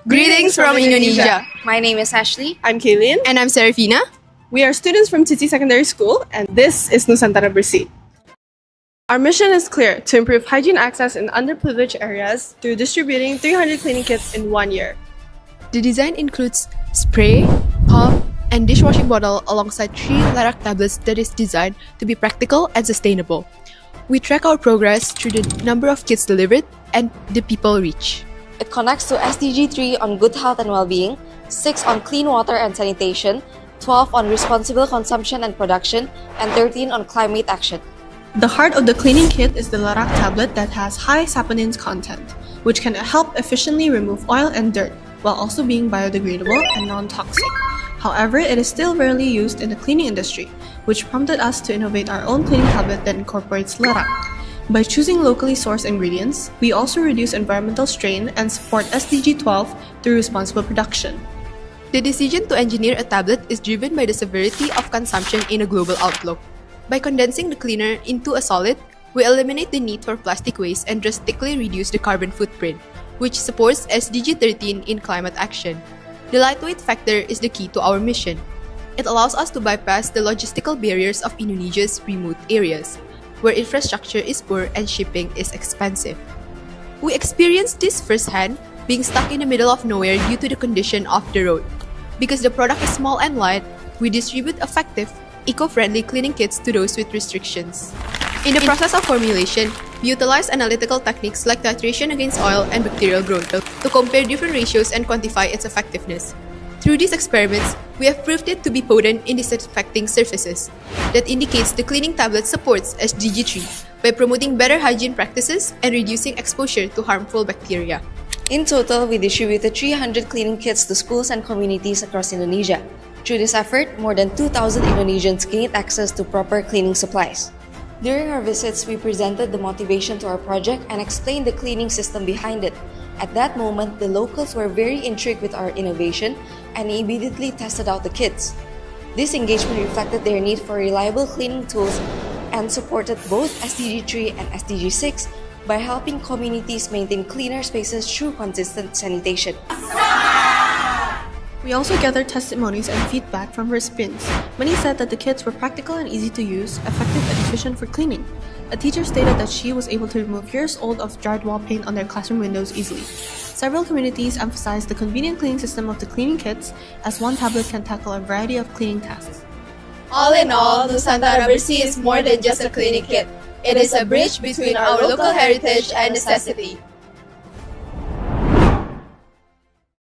Greetings from Indonesia. My name is Ashley. I'm Kaylin. And I'm Serafina. We are students from Titi Secondary School, and this is Nusantara Bersih. Our mission is clear: to improve hygiene access in underprivileged areas through distributing 300 cleaning kits in 1 year. The design includes spray, pump, and dishwashing bottle alongside 3 Lerak tablets that is designed to be practical and sustainable. We track our progress through the number of kits delivered and the people reached. It connects to SDG 3 on good health and well-being, 6 on clean water and sanitation, 12 on responsible consumption and production, and 13 on climate action. The heart of the cleaning kit is the Lerak tablet that has high saponins content, which can help efficiently remove oil and dirt, while also being biodegradable and non-toxic. However, it is still rarely used in the cleaning industry, which prompted us to innovate our own cleaning tablet that incorporates Lerak. By choosing locally sourced ingredients, we also reduce environmental strain and support SDG 12 through responsible production. The decision to engineer a tablet is driven by the severity of consumption in a global outlook. By condensing the cleaner into a solid, we eliminate the need for plastic waste and drastically reduce the carbon footprint, which supports SDG 13 in climate action. The lightweight factor is the key to our mission. It allows us to bypass the logistical barriers of Indonesia's remote areas, where infrastructure is poor and shipping is expensive. We experienced this firsthand, being stuck in the middle of nowhere due to the condition of the road. Because the product is small and light, we distribute effective, eco-friendly cleaning kits to those with restrictions. In the process of formulation, we utilize analytical techniques like titration against oil and bacterial growth to compare different ratios and quantify its effectiveness. Through these experiments, we have proved it to be potent in disinfecting surfaces. That indicates the cleaning tablet supports SDG 3 by promoting better hygiene practices and reducing exposure to harmful bacteria. In total, we distributed 300 cleaning kits to schools and communities across Indonesia. Through this effort, more than 2,000 Indonesians gained access to proper cleaning supplies. During our visits, we presented the motivation to our project and explained the cleaning system behind it. At that moment, the locals were very intrigued with our innovation and immediately tested out the kits. This engagement reflected their need for reliable cleaning tools and supported both SDG 3 and SDG 6 by helping communities maintain cleaner spaces through consistent sanitation. We also gathered testimonies and feedback from recipients. Many said that the kits were practical and easy to use, effective and efficient for cleaning. A teacher stated that she was able to remove years old of dried wall paint on their classroom windows easily. Several communities emphasized the convenient cleaning system of the cleaning kits, as one tablet can tackle a variety of cleaning tasks. All in all, Nusantara Bersih is more than just a cleaning kit. It is a bridge between our local heritage and necessity.